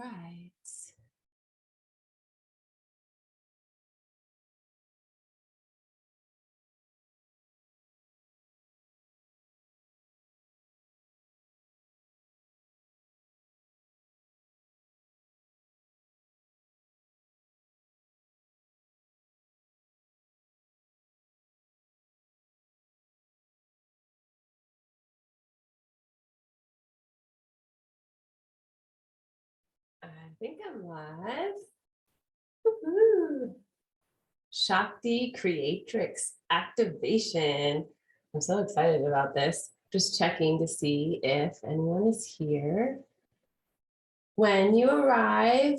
right. I think I'm live. Woo-hoo. Shakti Creatrix activation. I'm so excited about this. Just checking to see if anyone is here. When you arrive,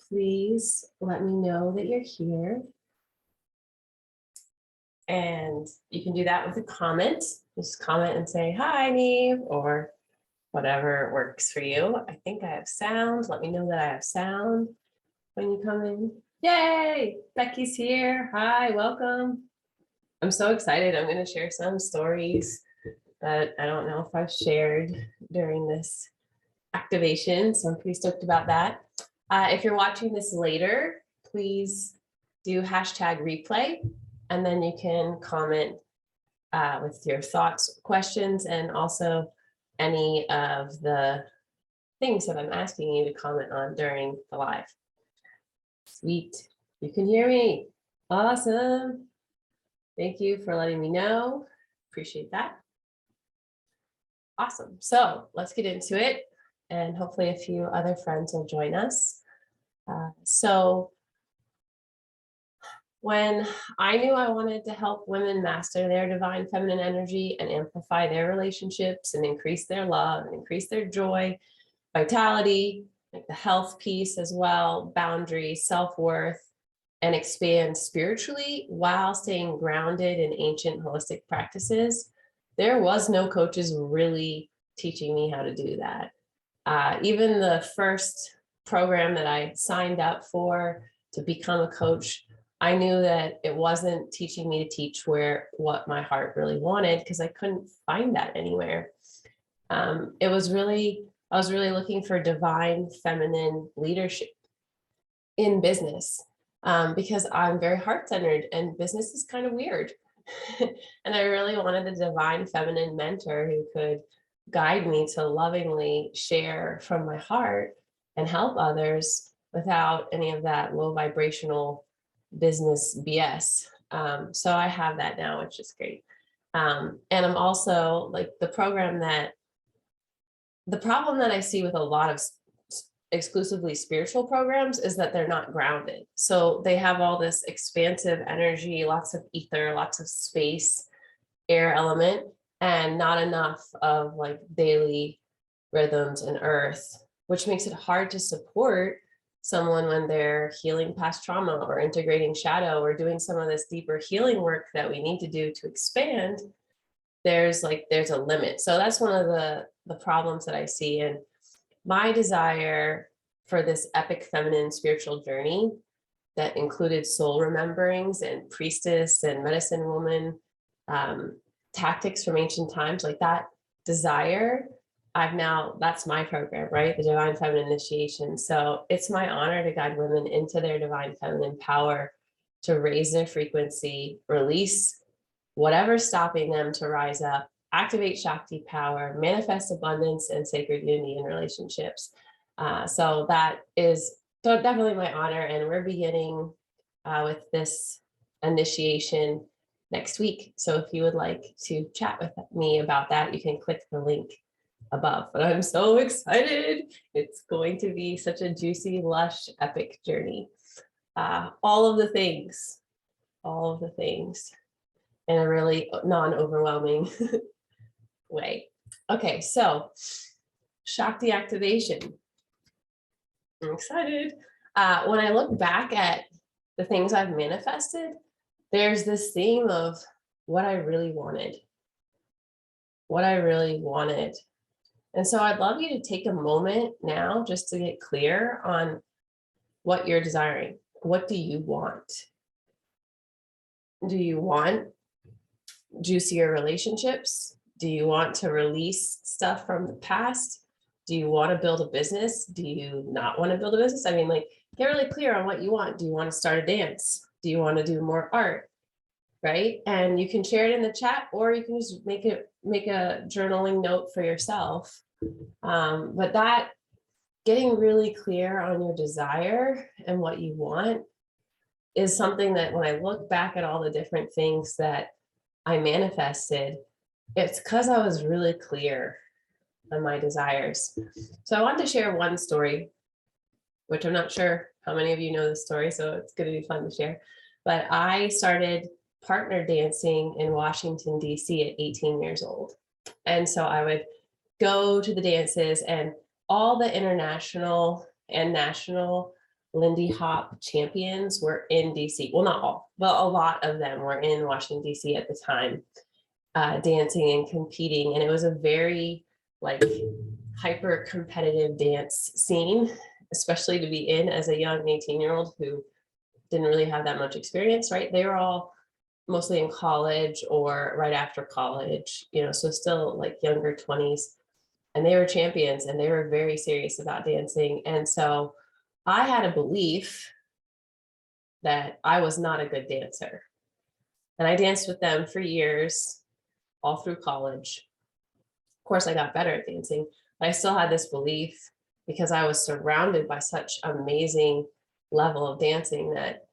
please let me know that you're here. And you can do that with a comment. Just comment and say, hi, Neve, or whatever works for you. I think I have sound. Let me know that I have sound when you come in. Yay! Becky's here. Hi, welcome. I'm so excited. I'm going to share some stories that I don't know if I've shared during this activation. So I'm pretty stoked about that. If you're watching this later, please do hashtag replay, and then you can comment with your thoughts, questions, and also any of the things that I'm asking you to comment on during the live. Sweet. You can hear me. Awesome. Thank you for letting me know. Appreciate that. Awesome. So let's get into it. And hopefully a few other friends will join us. So when I knew I wanted to help women master their divine feminine energy and amplify their relationships and increase their love and increase their joy, vitality, like the health piece as well, boundaries, self-worth, and expand spiritually while staying grounded in ancient holistic practices, there was no coaches really teaching me how to do that. Even the first program that I signed up for to become a coach, I knew that it wasn't teaching me to teach what my heart really wanted, because I couldn't find that anywhere. I was really looking for divine feminine leadership in business, because I'm very heart-centered and business is kind of weird. And I really wanted a divine feminine mentor who could guide me to lovingly share from my heart and help others without any of that low vibrational business BS. So I have that now, which is great. And I'm also like the problem that I see with a lot of exclusively spiritual programs is that they're not grounded. So they have all this expansive energy, lots of ether, lots of space, air element, and not enough of like daily rhythms and earth, which makes it hard to support someone when they're healing past trauma or integrating shadow or doing some of this deeper healing work that we need to do to expand. There's a limit. So that's one of the problems that I see. And my desire for this epic feminine spiritual journey that included soul rememberings and priestess and medicine woman tactics from ancient times, like that desire, that's my program, right? The Divine Feminine Initiation. So it's my honor to guide women into their divine feminine power, to raise their frequency, release whatever's stopping them to rise up, activate Shakti power, manifest abundance and sacred unity in relationships. So that is definitely my honor. And we're beginning with this initiation next week. So if you would like to chat with me about that, you can click the link above. But I'm so excited. It's going to be such a juicy, lush, epic journey. All of the things in a really non-overwhelming way. Okay, so Shakti activation. I'm excited. When I look back at the things I've manifested, there's this theme of what I really wanted. And so I'd love you to take a moment now just to get clear on what you're desiring. What do you want? Do you want juicier relationships? Do you want to release stuff from the past? Do you want to build a business? Do you not want to build a business? I mean, like, get really clear on what you want. Do you want to start a dance? Do you want to do more art? Right? And you can share it in the chat, or you can just make a journaling note for yourself. But that, getting really clear on your desire and what you want, is something that when I look back at all the different things that I manifested, it's because I was really clear on my desires. So I wanted to share one story, which I'm not sure how many of you know this story, so it's going to be fun to share. But I started partner dancing in Washington, D.C. at 18 years old. And so I would go to the dances, and all the international and national Lindy Hop champions were in DC. Well, not all, but a lot of them were in Washington, DC at the time, dancing and competing. And it was a very like hyper competitive dance scene, especially to be in as a young 18-year-old who didn't really have that much experience, right? They were all mostly in college or right after college, you know, so still like younger 20s. And they were champions, and they were very serious about dancing. And so I had a belief that I was not a good dancer. And I danced with them for years, all through college. Of course, I got better at dancing, but I still had this belief because I was surrounded by such amazing level of dancing that,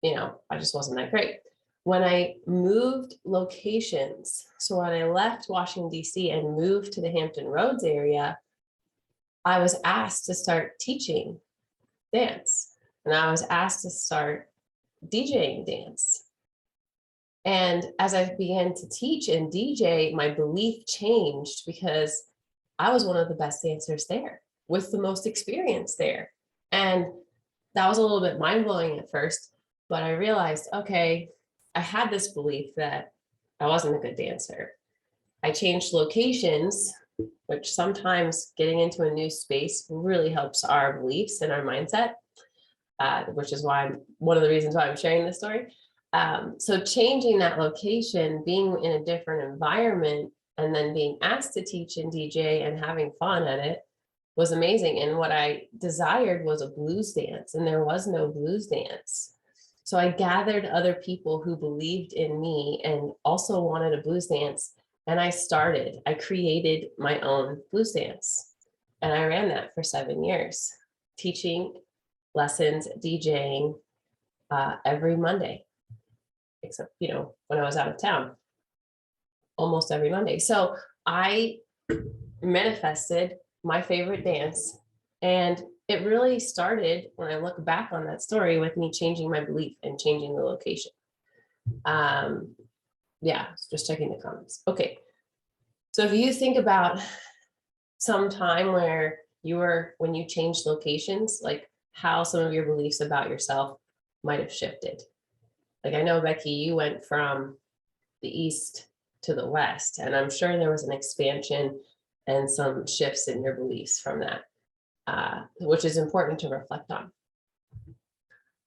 you know, I just wasn't that great. When I moved locations, so when I left Washington, D.C. and moved to the Hampton Roads area, I was asked to start teaching dance. And I was asked to start DJing dance. And as I began to teach and DJ, my belief changed because I was one of the best dancers there with the most experience there. And that was a little bit mind-blowing at first, but I realized, okay, I had this belief that I wasn't a good dancer. I changed locations, which sometimes getting into a new space really helps our beliefs and our mindset, which is why one of the reasons why I'm sharing this story. So changing that location, being in a different environment, and then being asked to teach and DJ and having fun at it was amazing. And what I desired was a blues dance, and there was no blues dance. So I gathered other people who believed in me and also wanted a blues dance. And I created my own blues dance. And I ran that for 7 years, teaching lessons, DJing every Monday, except, you know, when I was out of town, almost every Monday. So I manifested my favorite dance. And it really started, when I look back on that story, with me changing my belief and changing the location. Yeah, just checking the comments. Okay. So if you think about some time where when you changed locations, like how some of your beliefs about yourself might have shifted. Like I know, Becky, you went from the East to the West, and I'm sure there was an expansion and some shifts in your beliefs from that, which is important to reflect on.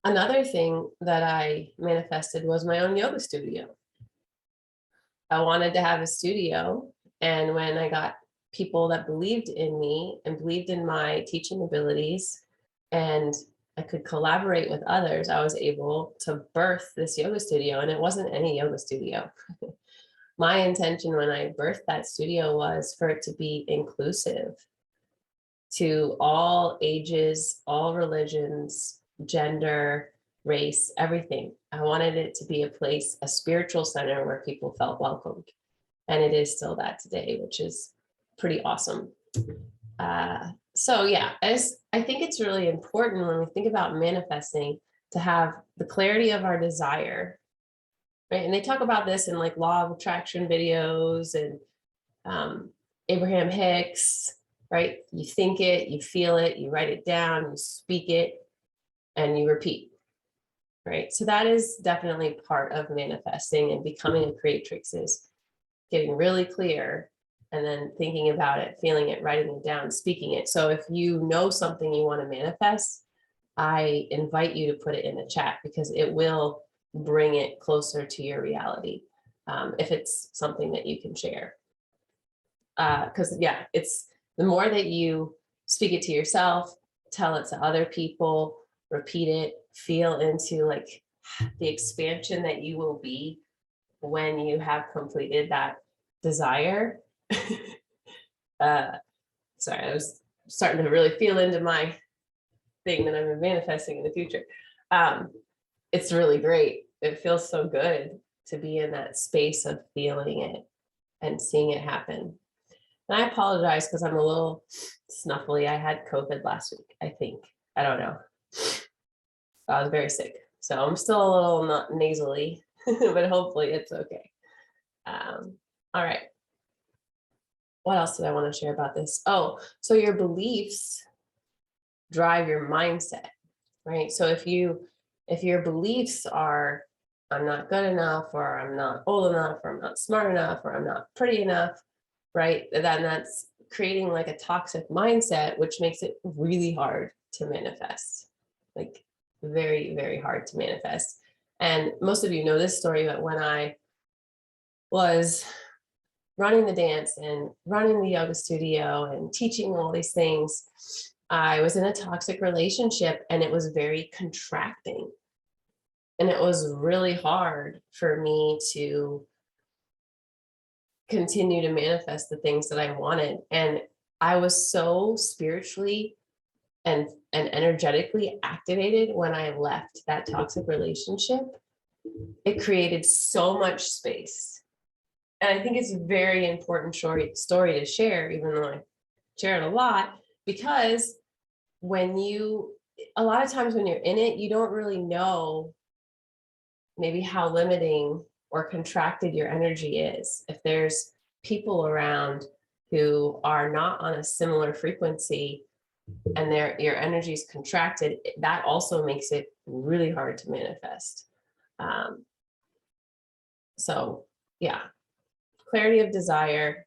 Another thing that I manifested was my own yoga studio. I wanted to have a studio, and when I got people that believed in me and believed in my teaching abilities, and I could collaborate with others, I was able to birth this yoga studio. And it wasn't any yoga studio. My intention when I birthed that studio was for it to be inclusive to all ages, all religions, gender, race, everything. I wanted it to be a place, a spiritual center where people felt welcomed. And it is still that today, which is pretty awesome. So yeah, I think it's really important when we think about manifesting to have the clarity of our desire, right? And they talk about this in like law of attraction videos and Abraham Hicks, right? You think it, you feel it, you write it down, you speak it, and you repeat, right? So that is definitely part of manifesting and becoming a creatrix, is getting really clear and then thinking about it, feeling it, writing it down, speaking it. So if you know something you want to manifest, I invite you to put it in the chat, because it will bring it closer to your reality, if it's something that you can share. Because yeah, it's The more that you speak it to yourself, tell it to other people, repeat it, feel into like the expansion that you will be when you have completed that desire. Sorry, I was starting to really feel into my thing that I've been manifesting in the future. It's really great. It feels so good to be in that space of feeling it and seeing it happen. And I apologize because I'm a little snuffly. I had COVID last week, I think. I don't know. I was very sick. So I'm still a little not nasally, but hopefully it's okay. All right. What else did I want to share about this? Oh, so your beliefs drive your mindset, right? So if your beliefs are, I'm not good enough, or I'm not old enough, or I'm not smart enough, or I'm not pretty enough, right? Then that's creating like a toxic mindset, which makes it really hard to manifest, like very, very hard to manifest. And most of you know this story, but when I was running the dance and running the yoga studio and teaching all these things, I was in a toxic relationship and it was very contracting. And it was really hard for me to continue to manifest the things that I wanted. And I was so spiritually and energetically activated when I left that toxic relationship. It created so much space. And I think it's a very important story to share, even though I share it a lot, because a lot of times when you're in it, you don't really know maybe how limiting or contracted your energy is. If there's people around who are not on a similar frequency and your energy is contracted, that also makes it really hard to manifest. So yeah, clarity of desire,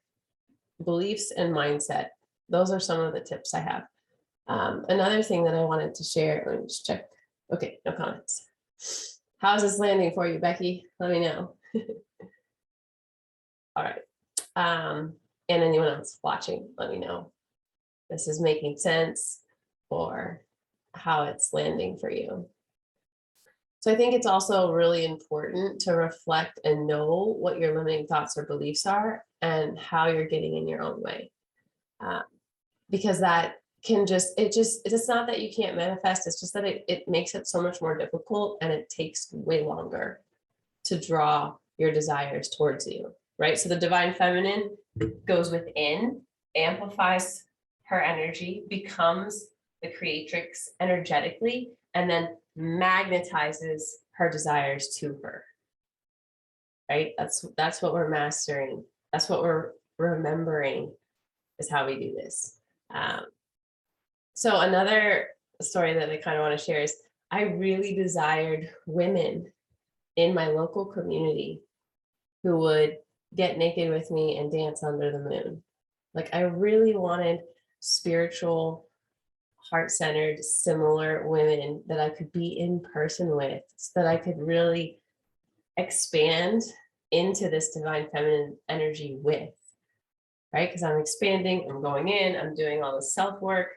beliefs, and mindset. Those are some of the tips I have. Another thing that I wanted to share, let me just check. Okay, no comments. How's this landing for you, Becky? Let me know. All right. And anyone else watching, let me know if this is making sense or how it's landing for you. So I think it's also really important to reflect and know what your limiting thoughts or beliefs are and how you're getting in your own way. Because that can it's not that you can't manifest, it's just that it makes it so much more difficult and it takes way longer to draw your desires towards you, right? So the divine feminine goes within, amplifies her energy, becomes the creatrix energetically, and then magnetizes her desires to her, right? That's what we're mastering. That's what we're remembering is how we do this. So another story that I kind of want to share is I really desired women in my local community who would get naked with me and dance under the moon. Like I really wanted spiritual, heart-centered, similar women that I could be in person with, so that I could really expand into this divine feminine energy with, right? Because I'm expanding, I'm going in, I'm doing all this self-work.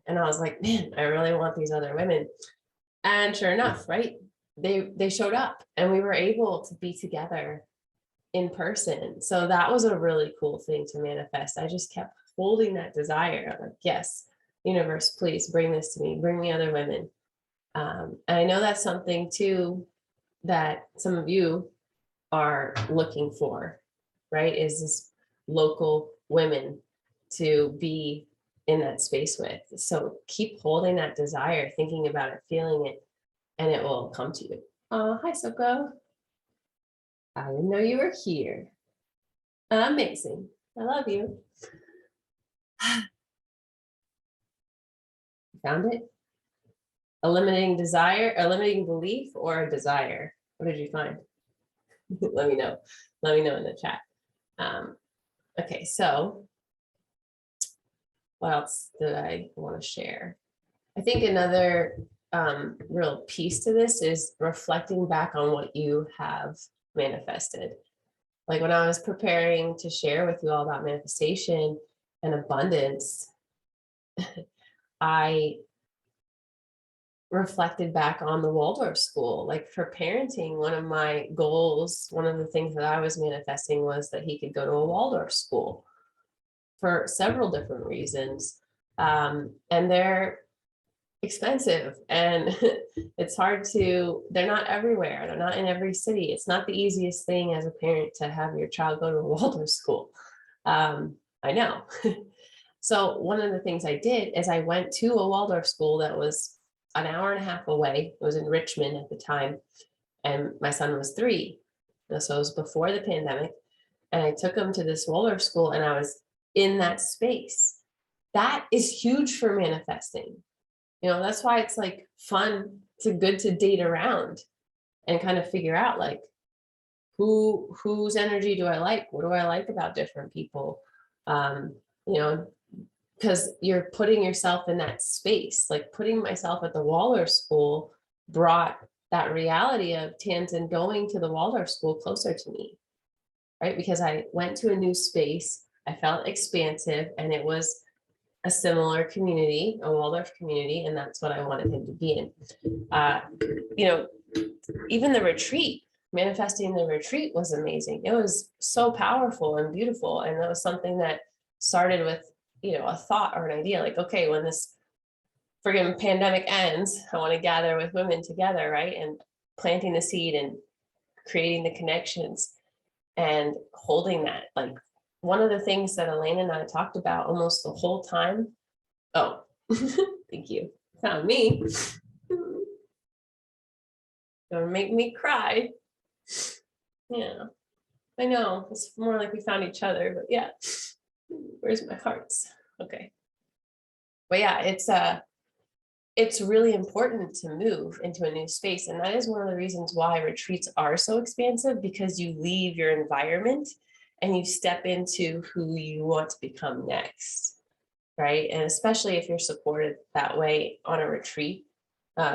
And I was like, man, I really want these other women. And sure enough, right? They showed up and we were able to be together in person. So that was a really cool thing to manifest. I just kept holding that desire. I'm like, yes, universe, please bring this to me, bring me other women. And I know that's something too that some of you are looking for, right? Is this local women to be in that space with. So keep holding that desire, thinking about it, feeling it, and it will come to you. Oh, hi, Soko. I didn't know you were here. Amazing. I love you. Found it? A limiting desire, a limiting belief, or a desire? What did you find? Let me know. Let me know in the chat. Okay, so what else did I want to share? I think another real piece to this is reflecting back on what you have manifested. Like when I was preparing to share with you all about manifestation, and abundance, I reflected back on the Waldorf school. Like for parenting, one of my goals, one of the things that I was manifesting was that he could go to a Waldorf school for several different reasons. And they're expensive and it's hard they're not everywhere. They're not in every city. It's not the easiest thing as a parent to have your child go to a Waldorf school. I know. So one of the things I did is I went to a Waldorf school that was an hour and a half away. It was in Richmond at the time, and my son was 3. So it was before the pandemic. And I took him to this Waldorf school and I was in that space. That is huge for manifesting. That's why it's like fun. It's good to date around and kind of figure out like whose energy do I like? What do I like about different people? Because you're putting yourself in that space. Like putting myself at the Waldorf school brought that reality of Tanzan going to the Waldorf school closer to me, right? Because I went to a new space, I felt expansive, and it was a similar community, a Waldorf community, and that's what I wanted him to be in. Even the retreat, manifesting the retreat was amazing. It was so powerful and beautiful, and that was something that started with a thought or an idea, like, okay, when this friggin' pandemic ends, I want to gather with women together, right? And planting the seed and creating the connections and holding that. Like one of the things that Elaine and I talked about almost the whole time. Oh, thank you. Found me. Don't make me cry. Yeah, I know. It's more like we found each other, but yeah. Where's my hearts? Okay. But yeah, it's really important to move into a new space. And that is one of the reasons why retreats are so expansive, because you leave your environment and you step into who you want to become next, right? And especially if you're supported that way on a retreat.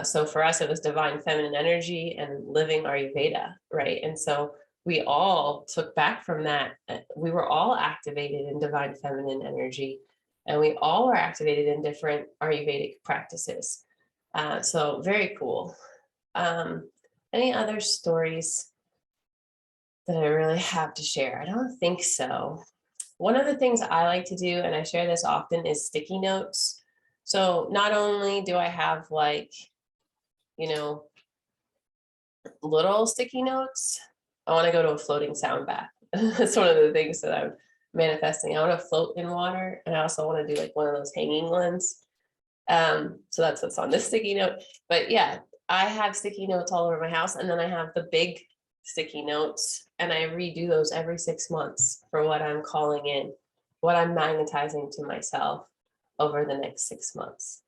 So for us, it was divine feminine energy and living Ayurveda, right? And so we all took back from that. We were all activated in divine feminine energy, and we all were activated in different Ayurvedic practices. So very cool. Any other stories that I really have to share? I don't think so. One of the things I like to do, and I share this often, is sticky notes. So not only do I have like, little sticky notes, I want to go to a floating sound bath. That's one of the things that I'm manifesting. I want to float in water, and I also want to do like one of those hanging ones. So that's what's on this sticky note. But yeah, I have sticky notes all over my house, and then I have the big sticky notes, and I redo those every 6 months for what I'm calling in, what I'm magnetizing to myself over the next 6 months.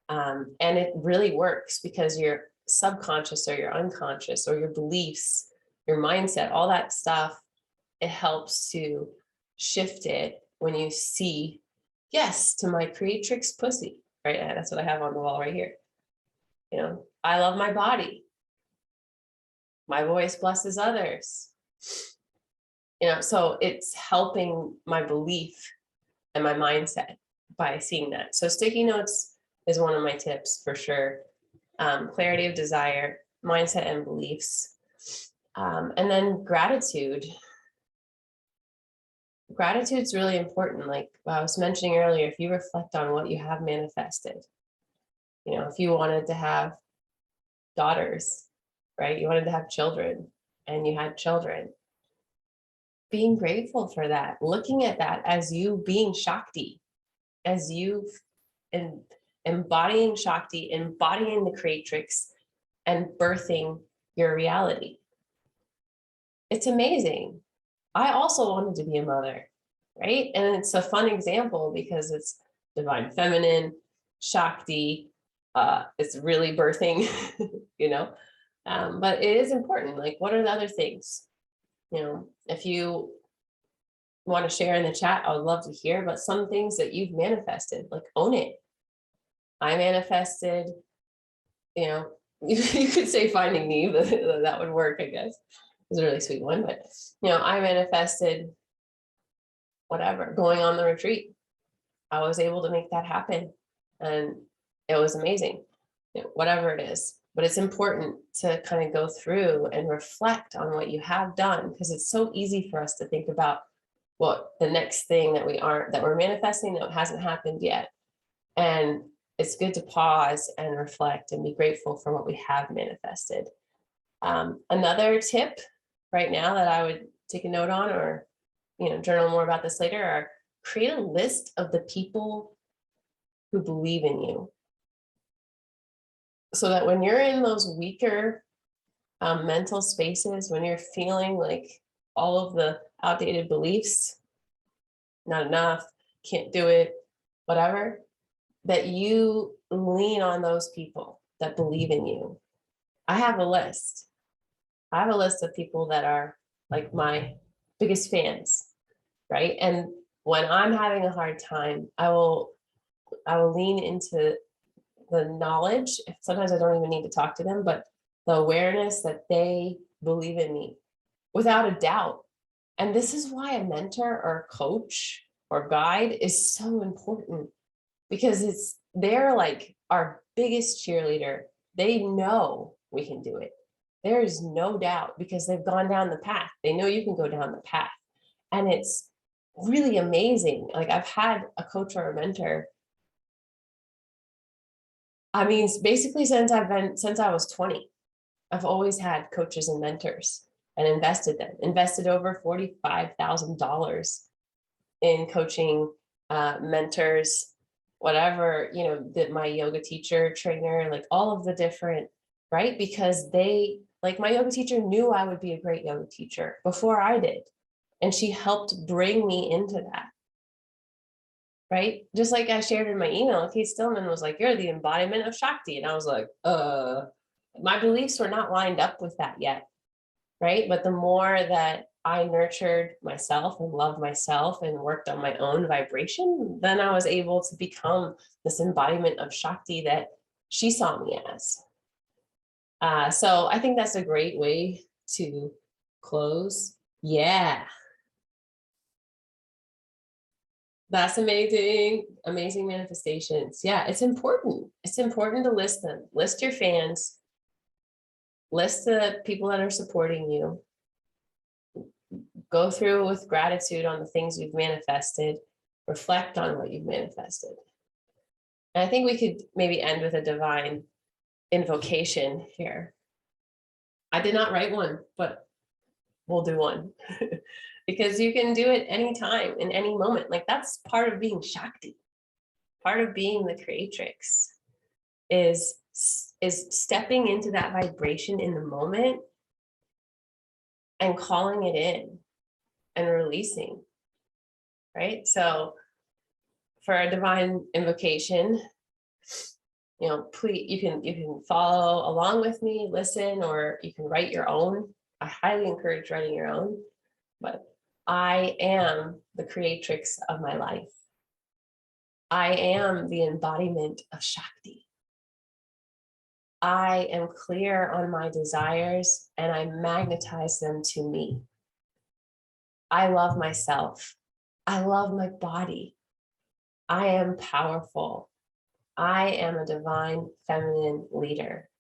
And it really works because your subconscious or your unconscious or your beliefs, your mindset, all that stuff, it helps to shift it when you see, yes, to my creatrix pussy, right? That's what I have on the wall right here. I love my body. My voice blesses others. So it's helping my belief and my mindset by seeing that. So sticky notes is one of my tips for sure. Clarity of desire, mindset and beliefs. And then gratitude. Gratitude's really important. Like I was mentioning earlier, if you reflect on what you have manifested, if you wanted to have daughters, right? You wanted to have children and you had children. Being grateful for that, looking at that as you being Shakti, as you embodying Shakti, embodying the Creatrix, and birthing your reality. It's amazing. I also wanted to be a mother, right? And it's a fun example because it's divine feminine, Shakti, it's really birthing, but it is important. Like, what are the other things? If you want to share in the chat, I would love to hear, but some things that you've manifested, like own it. I manifested, you could say finding me, but that would work, I guess. It's a really sweet one, but I manifested whatever, going on the retreat, I was able to make that happen. And it was amazing, whatever it is. But it's important to kind of go through and reflect on what you have done, because it's so easy for us to think about what the next thing that we're manifesting that hasn't happened yet. And it's good to pause and reflect and be grateful for what we have manifested. Another tip right now that I would take a note on, or journal more about this later, are create a list of the people who believe in you, so that when you're in those weaker mental spaces, when you're feeling like all of the outdated beliefs, not enough, can't do it, whatever, that you lean on those people that believe in you. I have a list. I have a list of people that are like my biggest fans, right? And when I'm having a hard time, I will lean into the knowledge. Sometimes I don't even need to talk to them, but the awareness that they believe in me without a doubt. And this is why a mentor or coach or guide is so important, because they're like our biggest cheerleader. They know we can do it. There is no doubt, because they've gone down the path. They know you can go down the path. And it's really amazing. Like, I've had a coach or a mentor, I mean, basically since I was 20, I've always had coaches and mentors, and invested over $45,000 in coaching, mentors, whatever, that my yoga teacher, trainer, like all of the different, right? Because like my yoga teacher knew I would be a great yoga teacher before I did. And she helped bring me into that. Right? Just like I shared in my email, Kate Stillman was like, "You're the embodiment of Shakti." And I was like, my beliefs were not lined up with that yet. Right? But the more that I nurtured myself and loved myself and worked on my own vibration, then I was able to become this embodiment of Shakti that she saw me as. So I think that's a great way to close. Yeah. That's amazing. Amazing manifestations. Yeah, it's important. It's important to list them. List your fans. List the people that are supporting you. Go through with gratitude on the things you've manifested. Reflect on what you've manifested. And I think we could maybe end with a divine invocation here. I did not write one, but we'll do one. Because you can do it anytime, in any moment. Like, that's part of being Shakti. Part of being the creatrix is stepping into that vibration in the moment and calling it in and releasing, right? So for a divine invocation, please, you can follow along with me, listen, or you can write your own. I highly encourage writing your own. But I am the creatrix of my life. I am the embodiment of Shakti. I am clear on my desires and I magnetize them to me. I love myself. I love my body. I am powerful. I am a divine feminine leader.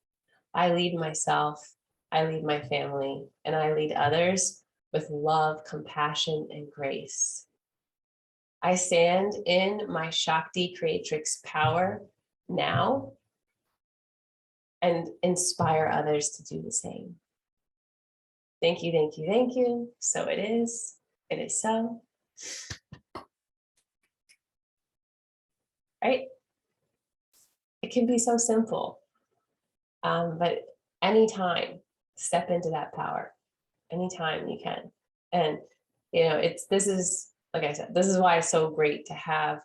I lead myself, I lead my family, and I lead others with love, compassion, and grace. I stand in my Shakti Creatrix power now and inspire others to do the same. Thank you, thank you, thank you. So it is. It is so. Right? It can be so simple. But anytime, step into that power. Anytime you can. And, this is, like I said, this is why it's so great to have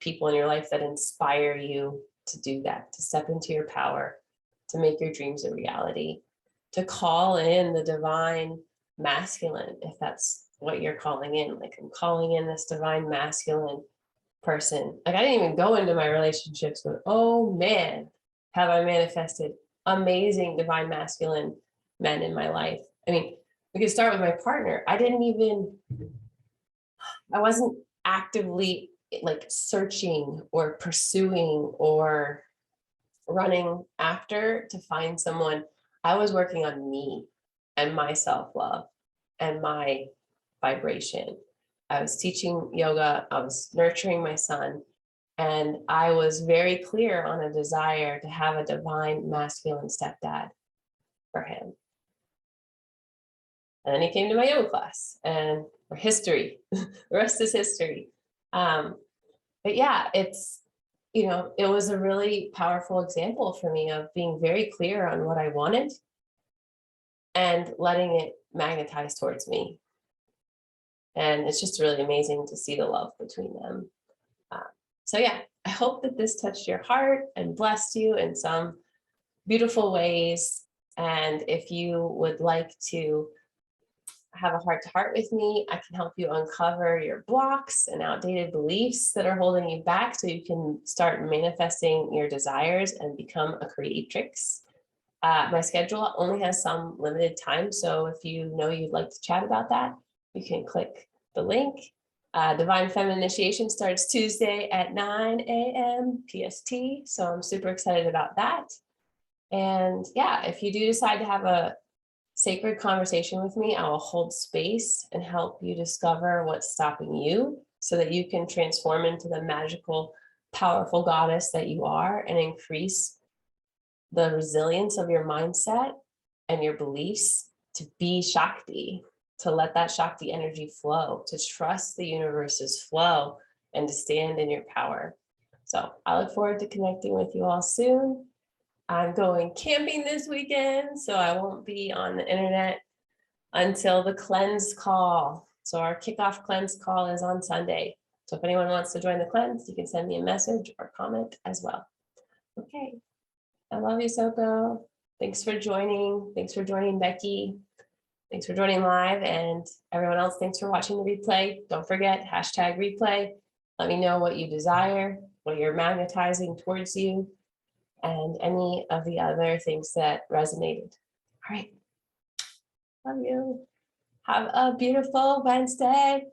people in your life that inspire you to do that, to step into your power, to make your dreams a reality, to call in the divine masculine, if that's what you're calling in. Like, I'm calling in this divine masculine person. Like, I didn't even go into my relationships, but oh man, have I manifested amazing divine masculine men in my life. I mean, we could start with my partner. I wasn't actively like searching or pursuing or running after to find someone. I was working on me and my self-love and my vibration. I was teaching yoga, I was nurturing my son, and I was very clear on a desire to have a divine masculine stepdad for him. And then he came to my yoga class, and or history, the rest is history. But yeah, it's, you know, it was a really powerful example for me of being very clear on what I wanted and letting it magnetize towards me. And it's just really amazing to see the love between them. So yeah, I hope that this touched your heart and blessed you in some beautiful ways. And if you would like to have a heart to heart with me, I can help you uncover your blocks and outdated beliefs that are holding you back so you can start manifesting your desires and become a creatrix. My schedule only has some limited time, so if you know you'd like to chat about that, you can click the link. Divine Feminine Initiation starts Tuesday at 9 a.m. PST, so I'm super excited about that. And yeah, if you do decide to have a sacred conversation with me, I will hold space and help you discover what's stopping you so that you can transform into the magical, powerful goddess that you are and increase the resilience of your mindset and your beliefs to be Shakti, to let that Shakti energy flow, to trust the universe's flow and to stand in your power. So I look forward to connecting with you all soon. I'm going camping this weekend, so I won't be on the internet until the cleanse call. So our kickoff cleanse call is on Sunday. So if anyone wants to join the cleanse, you can send me a message or comment as well. Okay. I love you, Soko. Thanks for joining. Thanks for joining, Becky. Thanks for joining live. And everyone else, thanks for watching the replay. Don't forget, #replay. Let me know what you desire, what you're magnetizing towards you, and any of the other things that resonated. All right. Love you. Have a beautiful Wednesday.